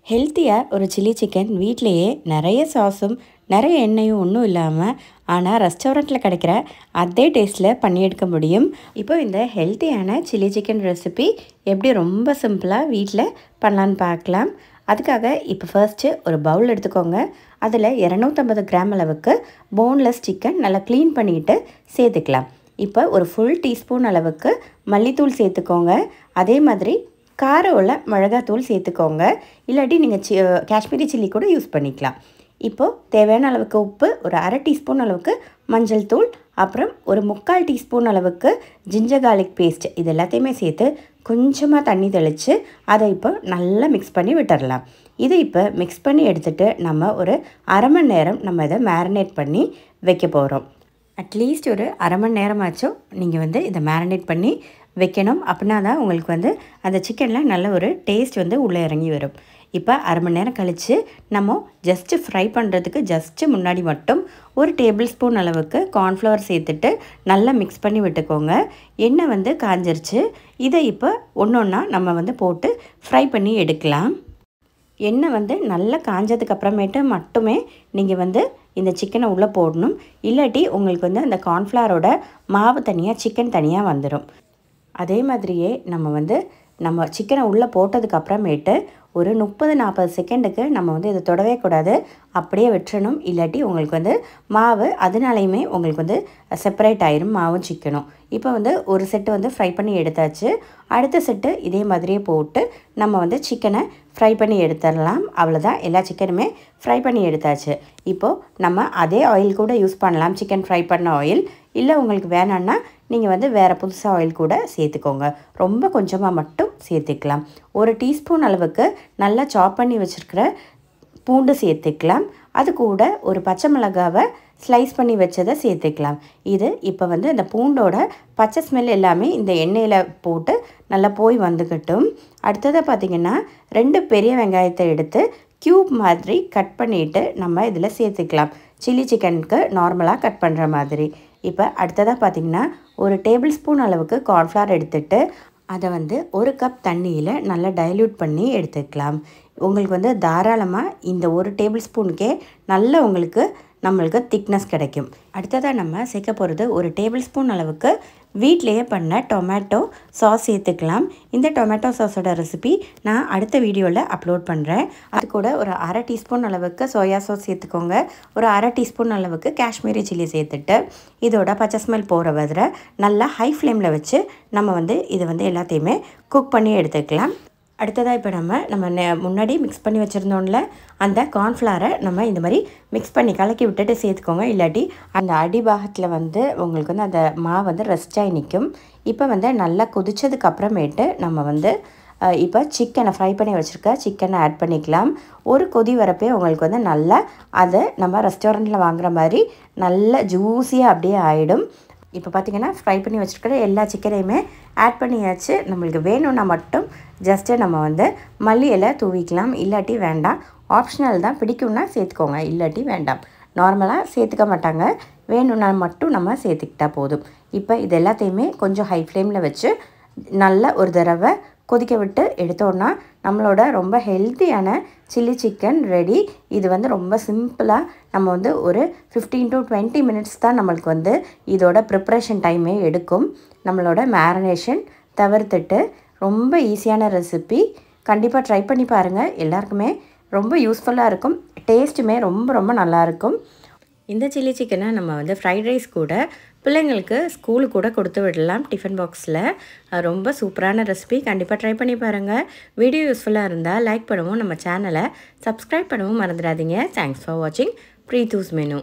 ஹெல்த்தியாக ஒரு chilli chicken வீட்டிலையே நிறைய சாஸும் நிறைய எண்ணெயும் ஒன்றும் இல்லாமல் ஆனால் ரெஸ்டாரண்ட்டில் கிடைக்கிற அதே டேஸ்ட்டில் பண்ணி எடுக்க முடியும். இப்போ இந்த ஹெல்த்தியான சில்லி சிக்கன் ரெசிபி எப்படி ரொம்ப சிம்பிளாக வீட்டில் பண்ணலான்னு பார்க்கலாம். அதுக்காக இப்போ ஃபர்ஸ்ட்டு ஒரு பவுல் எடுத்துக்கோங்க. அதில் 250 கிராம் அளவுக்கு போன்லெஸ் சிக்கன் நல்லா க்ளீன் பண்ணிவிட்டு சேர்த்துக்கலாம். இப்போ ஒரு ஃபுல் டீஸ்பூன் அளவுக்கு மல்லித்தூள் சேர்த்துக்கோங்க. அதே மாதிரி காரம் உள்ள மிளகாத்தூள் சேர்த்துக்கோங்க. இல்லாட்டி நீங்கள் காஷ்மீரி சில்லி கூட யூஸ் பண்ணிக்கலாம். இப்போது தேவையான அளவுக்கு உப்பு, ஒரு அரை டீஸ்பூன் அளவுக்கு மஞ்சள் தூள், அப்புறம் ஒரு 3/4 டீஸ்பூன் அளவுக்கு ஜிஞ்சர் கார்லிக் பேஸ்ட், இது எல்லாத்தையுமே சேர்த்து கொஞ்சமாக தண்ணி தெளித்து அதை இப்போ நல்லா மிக்ஸ் பண்ணி விட்டுடலாம். இதை இப்போ மிக்ஸ் பண்ணி எடுத்துகிட்டு நம்ம ஒரு அரை மணி நேரம் நம்ம இதை மேரினேட் பண்ணி வைக்க போகிறோம். அட்லீஸ்ட் ஒரு அரை மணி நேரமாச்சும் நீங்கள் இதை மேரினேட் பண்ணி வைக்கணும். அப்படின்னா தான் உங்களுக்கு அந்த சிக்கனில் நல்ல ஒரு டேஸ்ட் உள்ளே இறங்கி வரும். இப்போ அரை மணி நேரம் கழித்து நம்ம ஜஸ்ட்டு ஃப்ரை பண்ணுறதுக்கு ஜஸ்ட்டு முன்னாடி மட்டும் ஒரு டேபிள் ஸ்பூன் அளவுக்கு கார்ன்ஃப்ளவர் சேர்த்துட்டு நல்லா மிக்ஸ் பண்ணி விட்டுக்கோங்க. எண்ணெய் காஞ்சிருச்சு. இதை இப்போ ஒன்று ஒன்றா நம்ம போட்டு ஃப்ரை பண்ணி எடுக்கலாம். எண்ணெய் நல்லா காஞ்சதுக்கப்புறமேட்டு மட்டுமே நீங்கள் இந்த சிக்கனை உள்ளே போடணும். இல்லாட்டி உங்களுக்கு அந்த கார்ன்ஃப்ளவரோட மாவு தனியாக சிக்கன் தனியாக வந்துடும். அதே மாதிரியே நம்ம சிக்கனை உள்ளே போட்டதுக்கப்புறமேட்டு ஒரு 30-40 செகண்டுக்கு நம்ம இதை தொடவே கூடாது, அப்படியே விட்டுறணும். இல்லாட்டி உங்களுக்கு மாவு அதனாலையுமே உங்களுக்கு செப்பரேட் ஆயிரும் மாவும் சிக்கனும். இப்போ ஒரு செட்டு ஃப்ரை பண்ணி எடுத்தாச்சு. அடுத்த செட்டு இதே மாதிரியே போட்டு நம்ம சிக்கனை ஃப்ரை பண்ணி எடுத்துடலாம். அவ்வளோதான், எல்லா சிக்கனுமே ஃப்ரை பண்ணி எடுத்தாச்சு. இப்போது நம்ம அதே ஆயில் கூட யூஸ் பண்ணலாம், சிக்கன் ஃப்ரை பண்ண ஆயில். இல்லை உங்களுக்கு வேணான்னா நீங்கள் வேறு புதுசாக ஆயில் கூட சேர்த்துக்கோங்க. ரொம்ப கொஞ்சமாக மட்டும் சேர்த்துக்கலாம். ஒரு டீஸ்பூன் அளவுக்கு நல்லா சாப் பண்ணி வச்சுருக்கிற பூண்டு சேர்த்துக்கலாம். அது கூட ஒரு பச்சை மிளகாவை ஸ்லைஸ் பண்ணி வச்சதை சேர்த்துக்கலாம். இது இப்போ இந்த பூண்டோட பச்சை ஸ்மெல் எல்லாமே இந்த எண்ணெயில் போட்டு நல்லா போய் வந்துக்கட்டும். அடுத்ததாக பார்த்திங்கன்னா 2 பெரிய வெங்காயத்தை எடுத்து க்யூப் மாதிரி கட் பண்ணிவிட்டு நம்ம இதில் சேர்த்துக்கலாம். சில்லி சிக்கனுக்கு நார்மலாக கட் பண்ணுற மாதிரி. இப்போ அடுத்ததாக பார்த்திங்கன்னா ஒரு டேபிள் ஸ்பூன் அளவுக்கு கார்ன்ஃப்ளவர் எடுத்துகிட்டு அதை 1 கப் தண்ணியில் நல்லா டைல்யூட் பண்ணி எடுத்துக்கலாம். உங்களுக்கு தாராளமாக இந்த ஒரு டேபிள் ஸ்பூனுக்கே நல்ல நம்மளுக்கு திக்னஸ் கிடைக்கும். அடுத்ததாக நம்ம சேர்க்க போகிறது ஒரு டேபிள் ஸ்பூன் அளவுக்கு வீட்டிலையே பண்ண டொமேட்டோ சாஸ் சேர்த்துக்கலாம். இந்த டொமேட்டோ சாஸோட ரெசிபி நான் அடுத்த வீடியோவில் அப்லோட் பண்ணுறேன். அது கூட ஒரு அரை டீஸ்பூன் அளவுக்கு சோயா சாஸ் சேர்த்துக்கோங்க. ஒரு அரை டீஸ்பூன் அளவுக்கு காஷ்மீரி சில்லி சேர்த்துட்டு இதோட பச்சை ஸ்மெல் போகிற வரை நல்லா ஹை ஃப்ளேமில் வச்சு நம்ம இதை எல்லாத்தையுமே குக் பண்ணி எடுத்துக்கலாம். அடுத்ததாக இப்போ நம்ம முன்னாடி மிக்ஸ் பண்ணி வச்சுருந்தோம்ல அந்த கார்ன்ஃப்ளவரை நம்ம இந்த மாதிரி மிக்ஸ் பண்ணி கலக்கி விட்டுட்டு சேர்த்துக்கோங்க. இல்லாட்டி அந்த அடிபாகத்தில் உங்களுக்கு அந்த மாவு ரெஸ்டாகி நிற்கும். இப்போ நல்லா கொதிச்சதுக்கு அப்புறமேட்டு நம்ம இப்போ சிக்கனை ஃப்ரை பண்ணி வச்சுருக்க சிக்கனை ஆட் பண்ணிக்கலாம். ஒரு கொதி வரப்பே உங்களுக்கு நல்லா அதை நம்ம ரெஸ்டாரண்ட்டில் வாங்குகிற மாதிரி நல்ல ஜூஸியாக அப்படியே ஆகிடும். இப்போ பார்த்திங்கன்னா ஃப்ரை பண்ணி வச்சுருக்கிற எல்லா சிக்கனையுமே ஆட் பண்ணியாச்சு. நம்மளுக்கு வேணும்னா மட்டும் ஜஸ்ட்டு நம்ம மல்லி இலை தூவிக்கலாம். இல்லாட்டி வேண்டாம், ஆப்ஷனல் தான். பிடிக்கும்னா சேர்த்துக்கோங்க, இல்லாட்டி வேண்டாம். நார்மலாக சேர்த்துக்க மாட்டாங்க, வேணும்னா மட்டும் நம்ம சேர்த்துக்கிட்டால் போதும். இப்போ இது எல்லாத்தையுமே கொஞ்சம் ஹை ஃப்ளேமில் வச்சு நல்லா ஒரு தடவை கொதிக்க விட்டு எடுத்தோன்னா நம்மளோட ரொம்ப ஹெல்த்தியான சில்லி சிக்கன் ரெடி. இது ரொம்ப சிம்பிளாக நம்ம ஒரு 15 to 20 மினிட்ஸ் தான் நம்மளுக்கு இதோட ப்ரிப்ரேஷன் டைமே எடுக்கும். நம்மளோட மேரினேஷன் தவிர்த்துட்டு ரொம்ப ஈஸியான ரெசிபி. கண்டிப்பாக ட்ரை பண்ணி பாருங்கள். எல்லாருக்குமே ரொம்ப யூஸ்ஃபுல்லாக இருக்கும். டேஸ்ட்டுமே ரொம்ப ரொம்ப நல்லாயிருக்கும். இந்த சில்லி சிக்கனை நம்ம ஃப்ரைட் ரைஸ் கூட பிள்ளைங்களுக்கு ஸ்கூலுக்கு கூட கொடுத்து விடலாம் டிஃபன் பாக்ஸில். ரொம்ப சூப்பரான ரெசிபி. கண்டிப்பாக ட்ரை பண்ணி பாருங்கள். வீடியோ யூஸ்ஃபுல்லாக இருந்தால் லைக் பண்ணவும், நம்ம சேனலை சப்ஸ்கிரைப் பண்ணவும் மறந்துடாதீங்க. தேங்க்ஸ் ஃபார் வாட்சிங் ப்ரீத்தூஸ் மெனு.